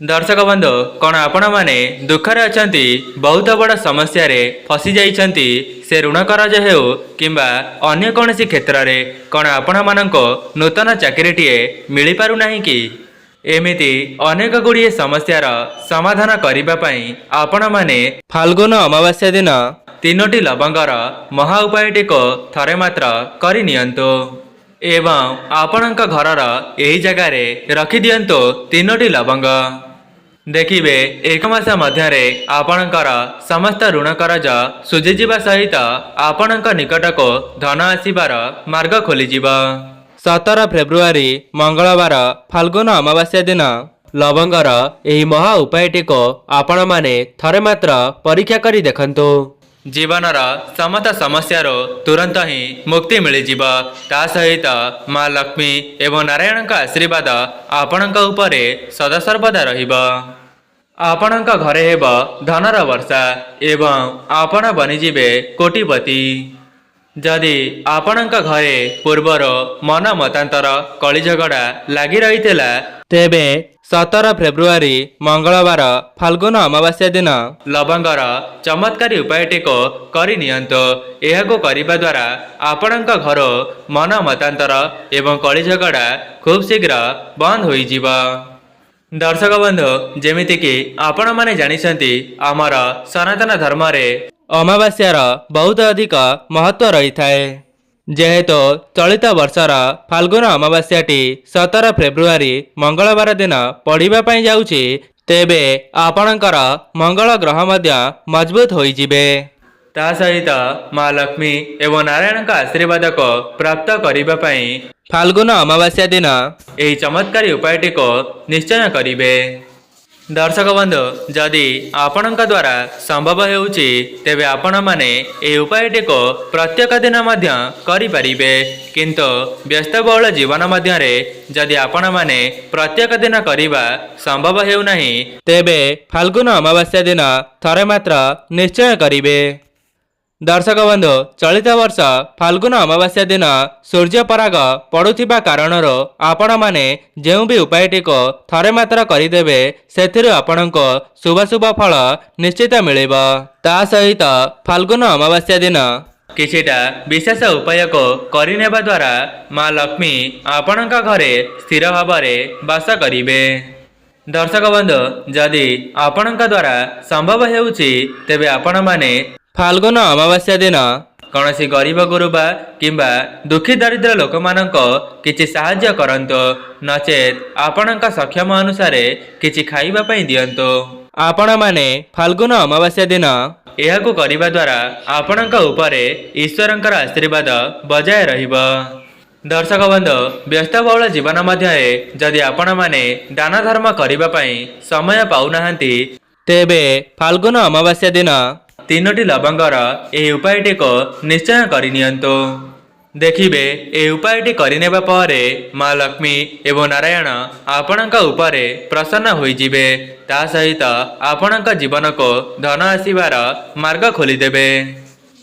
दर्शक बंधु कौन आपण मैंने दुखरे अच्छा बहुत बड़ समस्या फसी जाइछंती से ऋण करज हेउ किंबा अन्य कौन क्षेत्र में कौन आपण मानक नूतन चाकरीटीए मिल पारु नहीं कि एमिति अनेक गुड़िए समस्यार समाधान करने आपण मैंने फाल्गुन अमावास्या दिन तीनोटी लवंगर महा उपायटी को थरे मात्र करि नियंतु एवं आपणक घरर यही जगार रखी दियंतु तीनोटी लवंग देखिए एक मास मध्य आपणकर समस्त ऋण करज सुझीजा सहित आपणक निकट को धन आसबार मार्ग खोलीजिब। 17 फेब्रुआरी मंगलवार फाल्गुन अमावास्या दिन लवंगर यही महा उपायटी को आपण माने थरे मात्र परीक्षा करी देखंतु जीवनर समस्त समस्यार तुरंत ही मुक्ति मिलजिब। ता सहित माँ लक्ष्मी एवं नारायण का आशीर्वाद आपणक उपरे सदासर्वदा रहिब। आपणक घरे हेब धनर वर्षा एवं आपण बनिजिबे कोटिपति। जदि आपणक घरे पूर्वर मन मतांतर कली झगड़ा लगी रही तेबे 17 फेब्रुआरी मंगलवार फाल्गुन अमावास्या दिन लवंगर चमत्कारी उपायटी को करि नियंतु। एहाको करिबा द्वारा आपणक घर मन मतांतर एवं कली झगड़ा खूब शीघ्र बंद होई जिबा। दर्शक बंधु जेमिति कि आपण माने जानिछंती आमर सनातन धर्म रे अमावास्यार बहुत अधिक महत्व रही थाए। जेहेतु चलित वर्षर फाल्गुन अमावास्याटी 17 फेब्रुआरी मंगलवार दिन पड़िबा पई जाउछि तेबे आपणकर मंगल ग्रह मध्य मजबूत होई जिबे। ता सहित माँ लक्ष्मी एवं नारायण का आशीर्वाद को प्राप्त करिबा पई फाल्गुन अमावास्या दिन यही चमत्कारी उपायटी को निश्चय करिबे। दर्शक बंधु जदि आपणक द्वारा संभव हेउछि तेबे आपण माने ए उपायटी को प्रत्येक दिन मध्य करि परिबे। किंतु व्यस्तबहुल जीवन मध्य रे जदि आपण माने प्रत्येक दिन करिबा संभव हेउ नाही तेबे फाल्गुन अमावास्या दिन थरे मात्र निश्चय करिबे। दर्शक बंधु चलित वर्ष फाल्गुन अमावास्या दिन सूर्य पराग पड़ुथिबा कारणरो आपण माने जेउ भी उपायटी को थरे मात्र करिदेबे सेथिरु आपणको शुभ शुभ फल निश्चित मिलिबो। ता सहित फाल्गुन अमावास्या दिन किछिटा विशेष उपाय को करिनेबा द्वारा माँ लक्ष्मी आपणक घरे स्थिर भावरे वास करिबे। दर्शक बंधु जदि आपणक द्वारा संभव हेउछि तेबे आपण माने फाल्गुन अमावास्या दिन कौन सी गरीब गुरुबा किंबा दुखी दरिद्र लोक मानको किछि साहाय्य करंतो नचेत आपणक सक्षम अनुसार किछि खाइबा पई दियंतो। आपण माने फाल्गुन अमावास्या दिन एहाकु करिबा द्वारा आपणक उपरे ईश्वरंकर आशीर्वाद बजाय रहिबो। दर्शक बंधु व्यस्तबहुल जीवन मध्य जदि आपण माने दान धर्म करिबा पई समय पाउ नाहंती तेबे फाल्गुन अमावास्या दिन तीनोटी लवंगर यही उपायटी को निश्चय करि नियंतु। देखिबे ए उपायटी करिनेबा परे माँ लक्ष्मी एवं नारायण आपणक उपरे प्रसन्न होई जिबे। ता सहित आपणक जीवन को धन आसीबार मार्ग खोलीदेबे।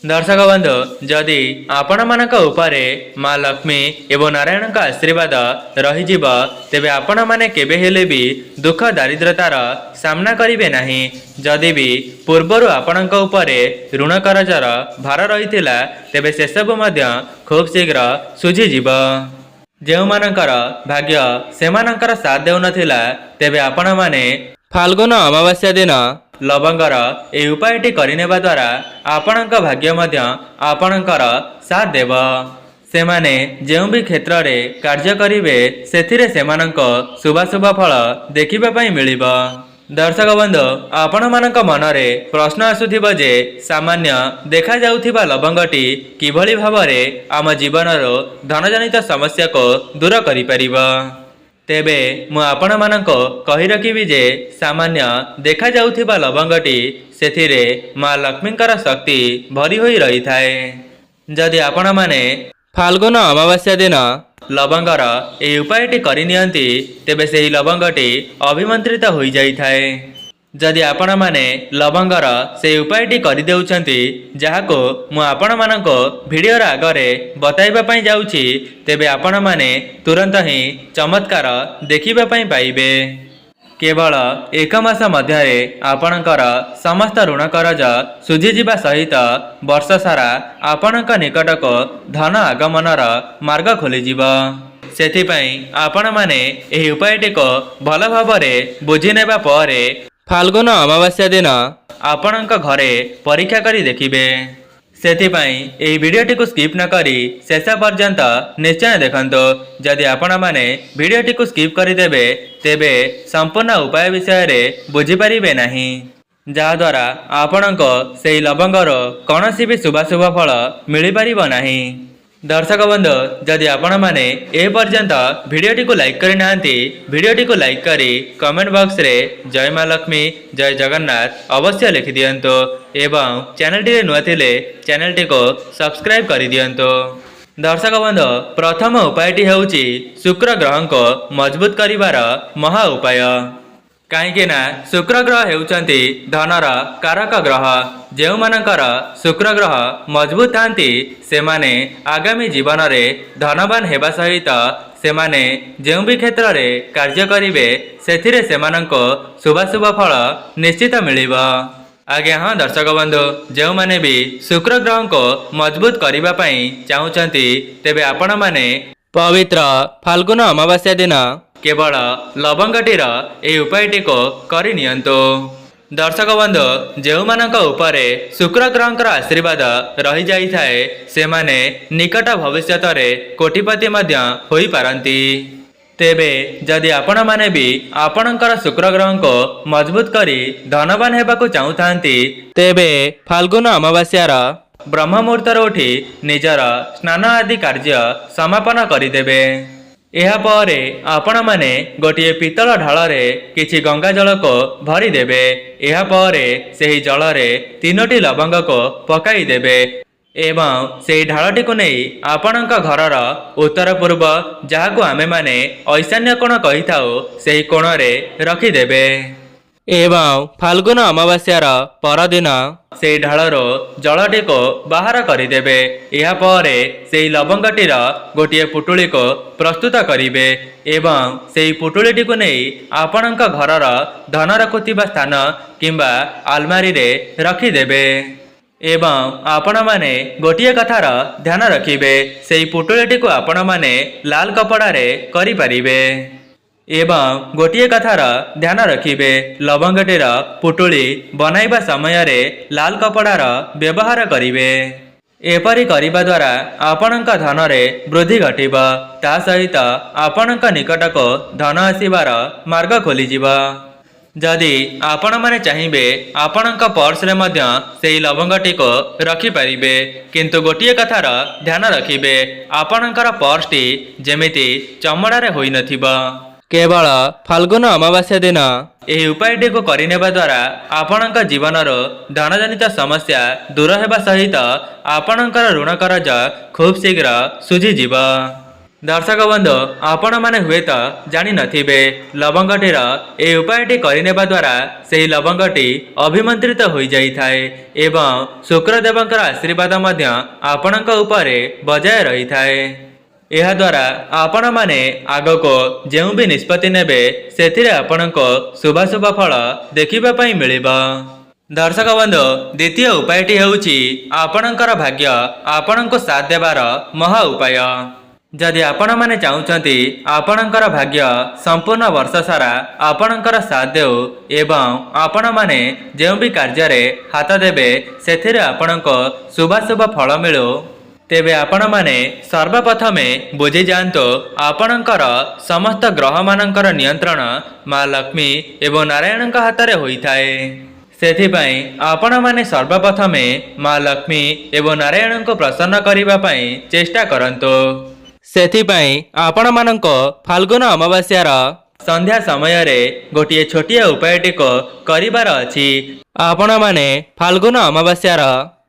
दर्शक बंधु जदि आपण मानक उपरे माँ लक्ष्मी एवं नारायण का आशीर्वाद रहीजिब तेबे आपण माने केबे हेले भी दुख दारिद्रतार सामना करिवे नाही। जदि भी पूर्वरु आपणक उपरे ऋण करजर भार रहिथिला तेबे से सब मध्य खूब शीघ्र सुझीजिब। जेउमानकर भाग्य सेमानकर साथ देउ नथिला तेबे आपण माने फाल्गुन अमावास्या दिन लवंगर ए उपायटी करिनेबा द्वारा आपणक भाग्य मध्य आपणकर साथ देव। सेमाने जेउ भी क्षेत्र रे कार्य करिवे सेथिरे सेमानक शुभ शुभ फल देखिबा पई मिलिबो। दर्शक बंधु आपण मानक मनरे प्रश्न आसुथिबो जे सामान्य देखा जाउथिबा लवंगटी किभली भावरे आम जीवनरो धनजनित समस्या को दूर करि परिबो। तेबे मु आपण मानक कहि रखिबि जे सामान्य देखा जाउथिबा लवंगटी सेथिरे माँ लक्ष्मीकर शक्ति भरी होई रही थाए। जदि आपण माने फाल्गुन अमावास्या दिन लवंगर ए उपायटी करि नियंती तेबे सेही लवंगटी अभिमंत्रित होई जाई थाए। जदि आपण माने लवंगर से उपायटी करि देउछंती जाहाको मु आपण मानको वीडियो आगरे बताइबा पई जाउछि तेबे आपण माने तुरंत ही चमत्कार देखिबा पई पाइबे। केवल एक मास मध्य आपणकर समस्त ऋण करज सुझीजा सहित वर्ष सारा आपणक निकटक धन आगमनर मार्ग खोलीजिब। सेथिपाई आपण माने एही उपायटी को भल भावरे बुझी नेबा परे फाल्गुन अमावास्या दिन आपणक घरे परीक्षा करी देखिबे। सेथिपाई एही वीडियोटी को स्किप न करी शेष पर्यंत निश्चय देखंतो। जदि आपण माने वीडियोटी को स्किप करी देबे तेबे संपूर्ण उपाय विषय रे बुझी परिबे नाही, जहा द्वारा आपणको सेही लवंगर कौनसी भी शुभाशुभ फल मिली परिबो नाही। दर्शक बंधु, जदि आपण माने ए पर्यंत वीडियोटी को लाइक करि नांती, वीडियोटी को लाइक करी कमेंट बॉक्स रे जय मां लक्ष्मी जय जगन्नाथ अवश्य लिखि दियंतो एवं चैनल टी नुआ थिले चैनल टी को सब्सक्राइब करि दियंतो। दर्शक बंधु, प्रथम उपायटी हेउची शुक्र ग्रह को मजबूत करिवार महा उपाय। कहीं ना शुक्र ग्रह हेउचंती धनर कारक ग्रह। जो मानकर शुक्र ग्रह मजबूत थांती से माने आगामी जीवन में धनवान हेबा सहित से माने जो भी क्षेत्र में कार्य करिवे सेथिरे सेमानंको शुभाशुभ फल निश्चित मिलिबा। आज्ञा हाँ दर्शक बंधु, जो माने भी शुक्र ग्रह को मजबूत करबा पई चाहुचंती तेबे आपण माने पवित्र फाल्गुन अमावास्या दिन केवल लवंगटीर ए उपायटी को करि नियंतो। दर्शक बंधु, जो मानक उपरे शुक्र ग्रहंकर आशीर्वाद रही जाई थाए से माने निकट भविष्यत रे कोटिपति मध्य होई पारंती। तेबे जदि आपण माने भी आपणकर शुक्र ग्रह को मजबूत करी धनवान हेबाकु चाहुथांती तेबे फाल्गुन अमावास्यार ब्रह्म मुहूर्तर उठी निजर स्नान आदि कार्य समापन करिदेबे। एहा परे आपण माने गोटिए पितल ढाल रे किछि गंगा जल को भरी देबे। एहा परे सेही जल रे 3टी लवंग को पकाई देबे एवं सेही ढालटी को नहीं आपणक घरर उत्तर पूर्व जहाकु आमे माने ऐशान्य कोण कहि थाउ सेही कोण रे रखी देबे एवं फाल्गुन अमावास्यार परदिन सेही ढालरो जलटी को बाहर करिदेबे। एहा परे सेही लवंगटीर गोटिए पुटुली को प्रस्तुत करिबे एवं सेही पुटुलीटी को नहीं आपणक घरर धन रखुथिबा स्थान किंबा आलमारी रे रखिदेबे एवं आपण माने गोटिए कथार ध्यान रखिबे सेही पुटुलीटी को आपण माने लाल कपड़ा रे करि परिबे एवं गोटिए कथार ध्यान रखिबे लवंगटीर पुटुली बनाइबा समय रे लाल कपड़ार व्यवहार करिबे। एपरि करिबा द्वारा आपणक धन रे वृद्धि घटिब, ता सहित आपणक निकटक धन आसीबार मार्ग खोलीजिब। जदि आपण माने चाहिबे आपणक पर्स रे मध्य सेही लवंगटी को रखि परिबे, किंतु गोटिए कथार ध्यान रखिबे आपणकर पर्स टी जेमिति चमड़ा रे होई नथिबा। केवल फाल्गुन अमावास्या दिन यही उपायटी को करिनेबा द्वारा आपणक जीवनर धनजनित समस्या दूर हेबा सहित आपणकर ऋण करज खूब शीघ्र सुझीजिब। दर्शक बंधु, आपण माने हुए तो जानि नथिबे लवंगटीर ए उपायटी करिनेबा द्वारा सेही लवंगटी अभिमंत्रित होई जाई थाए एवं शुक्रदेवंकर आशीर्वाद मध्य आपणक उपरे बजाय रही थाए। एहा द्वारा आपण माने आग को जेउ भी निष्पत्ति नेबे सेथिरे आपणको शुभाशुभ फल देखिबा पई मिलिबा। दर्शक बंधु, द्वितीय उपायटी हेउची आपणकर भाग्य आपणको साथ देबार महा उपाय। जदि आपण माने चाहुचंती आपणकर भाग्य संपूर्ण वर्ष सारा आपणकर साथ देउ एवं आपण माने जेउ भी कार्य रे हाथ देबे सेथिरे आपणको शुभाशुभ फल मिलु तेबे आपण माने सर्वप्रथमे बुझी जांतो आपणकर समस्त ग्रह मानकर नियंत्रण मां लक्ष्मी एवं नारायण हाथ रे होई थाए। सेथिपाई आपण माने सर्वप्रथमे मां लक्ष्मी एवं नारायण को प्रसन्न करिबा पई चेष्टा करंतो। सेथिपाई आपण माननको फाल्गुन अमावास्यार संध्या समय रे गोटिए छोटिया उपायटी को करिबार अछि। आपण माने फाल्गुन अमावास्यार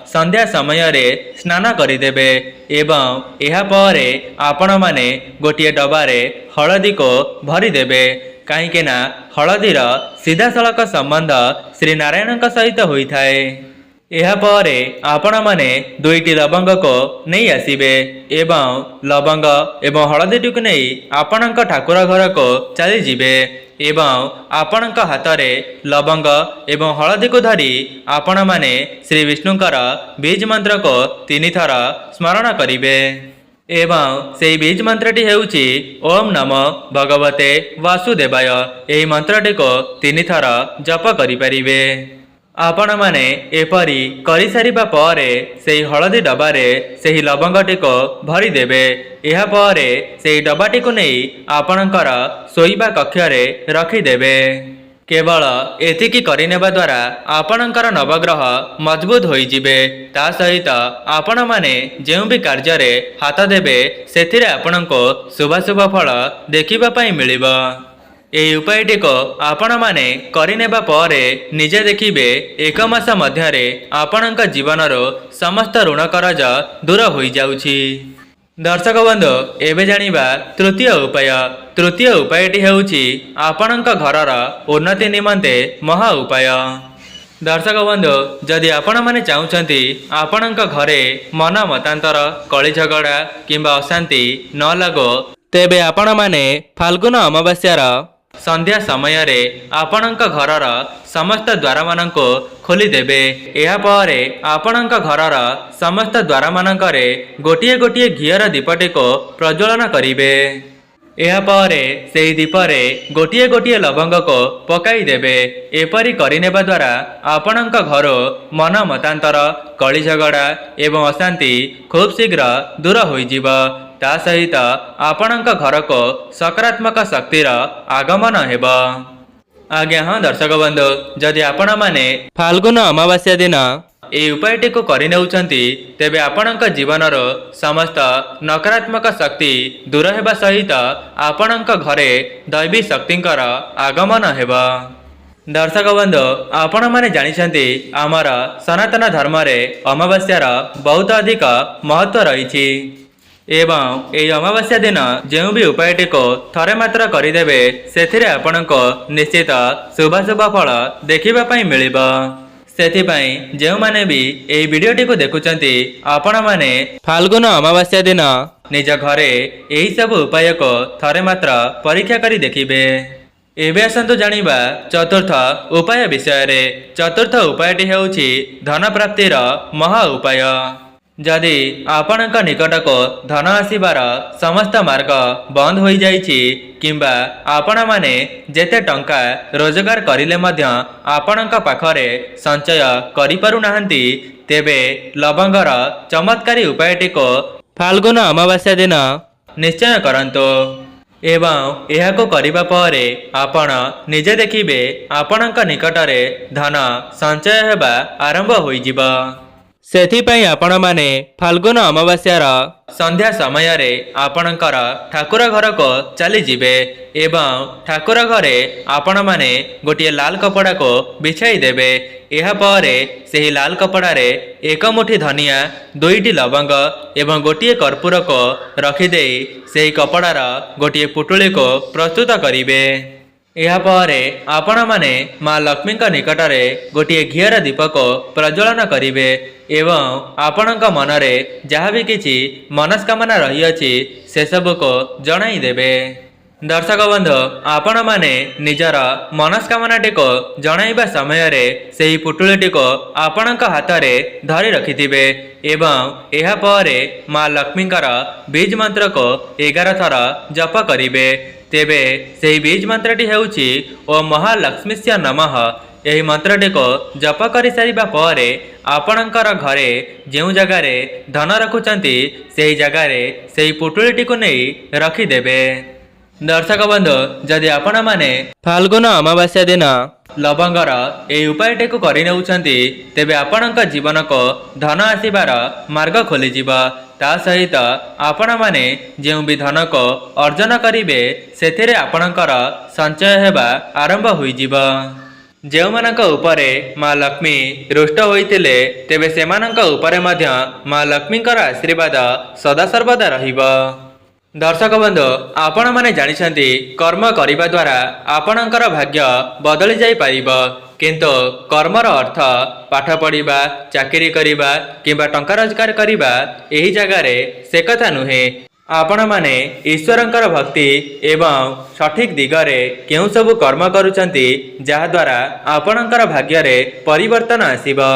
संध्या समय रे स्नान करिदेबे एवं एहा परे आपण माने गोटिए डबारे हळदी को भरी देबे, कहीं ना हळदीर सीधा सड़क संबंध श्री नारायण सहित होई थाए। एहापर आपण माने 2टी लवंग को नहीं आसिबे एवं लवंग एवं हलदीटी को नहीं आपणक ठाकुर घर को चली जिबे एवं आपणक हाथ रे लवंग एवं हलदी को धरी आपण माने श्री विष्णुकर बीज मंत्र को 3 थर स्मरण करिवे एवं से बीज मंत्रटी हेउची ओम नमो भगवते वासुदेवाय। एही मंत्रटी को 3 थर जप करि परिबे। आपण माने एपरी करि सारिबा परे सेही हलदी डबारे सेही लवंगटी को भरी देबे। एहा परे सेही डबाटी को नहीं आपणकर सोईबा कक्षरे रखी देबे। केवल एतिकी करिनेबा द्वारा आपणकर नवग्रह मजबूत होई जिबे। ता सहित आपण माने जेउ भी कार्य रे हाथ देबे सेथिरे आपणको शुभ फल देखिबा पई मिलिबो। एही उपायटी को आपण माने करिनेबा परे निजे देखिबे 1 मास मध्यरे आपणक जीवनरो समस्त ऋण करज दूर होई जाउछि। दर्शक बंधु एबे जानिबा तृतीय उपाय। तृतीय उपायटी हेउछि आपणक घरर उन्नति निमंते महा उपाय। दर्शक बंधु जदि आपण माने चाहुचंती आपणक घरे मन मतांतर कଳି झगड़ा किंबा अशांति न लागो तेबे आपण माने फाल्गुन अमावास्यार संध्या समय रे आपणक घरर समस्त द्वार मानक खोली देबे। एहा परे आपणक घरर समस्त द्वार मानकरे गोटिए गोटिए घियर दीपटी को प्रज्वलन करिवे। एहा परे सेही दीपरे गोटिए गोटिए लवंग को पकाई देबे। एपरी करिनेबा द्वारा आपणक घर मन मतांतर कଳି झगड़ा एवं अशांति खूब शीघ्र दूर होई जिवो। ता सहित आपणक घर को सकारात्मक शक्तिर आगमन हेबो। आज्ञा हाँ दर्शक बंधु जदि आपण माने फाल्गुन अमावास्या दिन ए उपायटी को करि नेउछंती तेबे आपणक जीवनर समस्त नकारात्मक शक्ति दूर हेबा सहित आपणक घरे दैवी शक्तिंकर आगमन हेबो। दर्शक बंधु आपण माने जानिछंती आमर सनातन धर्म रे अमावास्यार बहुत अधिक महत्व रहिछि एवं एई अमावास्या दिन जेउ भी उपायटी को थरे मात्र करिदेबे सेथिरे आपणको निश्चित शुभ फल देखिबा पई मिलिबो। सेथिपाई जेउ माने भी एई वीडियोटी को देखुचंती आपण माने फाल्गुन अमावास्या दिन निज घरे एही सब उपाय को थरे मात्र परीक्षा करी देखिबे। एबे आसंतु जानिबा चतुर्थ उपाय विषय रे। चतुर्थ उपायटी हेउछि धन प्राप्तिर महा उपाय। जदि आपणक निकट को धन आसीबार समस्त मार्ग बंद हो जाइछि किंबा आपण माने जेते टंका रोजगार करिले मध्य आपणक पाखरे संचय करि पारु नाहंती तेबे लवंगर चमत्कारी उपायटी को फाल्गुन अमावास्या दिन निश्चय करंतो एवं एहाको करिबा परे आपण निजे देखिबे आपणक निकटरे धन संचय हेबा आरंभ होई जिवो। सेथिपाई आपण माने फाल्गुन अमावास्यार संध्या समय रे आपणकर ठाकुर घर को चली जिबे एवं ठाकुर घरे आपण माने गोटिए लाल कपड़ा को बिछाई देबे। एहा परे सेही लाल कपड़ा रे 1 मुठी धनिया 2टी लवंग एवं गोटिए कर्पूर को रखी देई सेही कपड़ार गोटिए पुटुली को प्रस्तुत करिवे। एहा परे आपण माने माँ लक्ष्मी निकटरे गोटिए घियर दीप को प्रज्वलन करिवे एवं आपणक मनरे जहाँ भी किछि मनस्कामना रही अछि से सब को जणाई देबे। दर्शक बंधु आपण माने निजर मनस्कामनाटी को जणाइबा समय रे सेही पुटुलीटी को आपणक हाथ रे धरी रखिथिबे एवं एहा परे माँ लक्ष्मीकर बीज मंत्र को 11 थर जप करिवे। तेबे सेही बीज मंत्रटी हेउछि ओम महालक्ष्मीस्य नमः। यही मंत्रटी को जप करि सारिबा परे आपणकर घरे जेउ जगार धन रखुचंती सेही जगार सेही पुटुलीटी को नहीं रखिदेबे। दर्शक बंधु जदि आपण माने फाल्गुन अमावास्या दिन लवंगर ए उपायटी को करि नेउछंती तेबे आपणक जीवन को धन आसीबार मार्ग खोली जिवो। ता सहित आपण माने जेउ भी धन को अर्जन करिवे सेथिरे आपणकर संचय हेबा आरंभ होई जिवो। जेउ मानक उपरे माँ लक्ष्मी रुष्ट होइतिले तेबे सेमानक उपरे मध्य माँ लक्ष्मीकर आशीर्वाद सदा सर्वदा रहिबो। दर्शक बंधु आपण माने जानिछंती कर्म करिबा द्वारा आपणकर भाग्य बदली जाई परिबो किंतु कर्मर अर्थ पाठ पढ़िबा चाकरी करिबा किंबा टंका रोजगार करिबा एही जगह रे से कथा नुहे। आपण माने ईश्वरंकर भक्ति एवं सठिक दिगरे केउ सब कर्म करूचंती जहा द्वारा आपणकर भाग्य रे परिवर्तन आसीबो।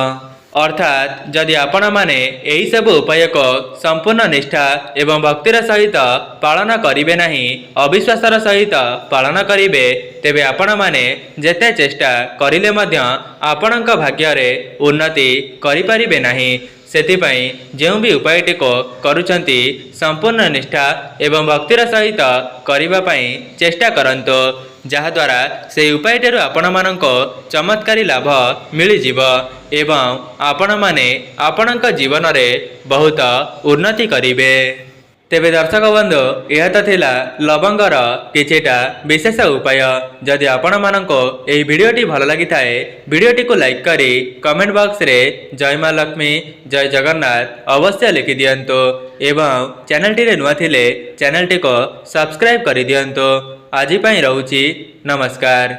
अर्थात जदि आपण माने एही सब उपाय को संपूर्ण निष्ठा एवं भक्तिर सहित पालन करिवे नहीं अविश्वासर सहित पालन करिवे तेबे आपण माने जेते चेष्टा करिले मध्य आपणक भाग्य रे उन्नति करि परिबे नहीं। सेतिपई जेउ भी उपायटी को करूचंती संपूर्ण निष्ठा एवं भक्तिर सहित करिबा पई चेष्टा करंतो जहाद्वारा से उपायटर आपण माननको चमत्कारी लाभ मिली जीव एवं आपण माने आपणक जीवन रे बहुत उन्नति करिवे। तेबे दर्शक बंधु यह तो थिला लवंगर किछिटा विशेष उपाय। जदि आपण माननको एही वीडियोटी भल लगी थाए वीडियोटी को लाइक करी कमेंट बॉक्स रे जय मां लक्ष्मी जय जगन्नाथ अवश्य लिखि दियंतो एवं चैनल टी रे नुआ थिले चैनल टी को सब्सक्राइब करि दियंतो। आज पई रहउची नमस्कार।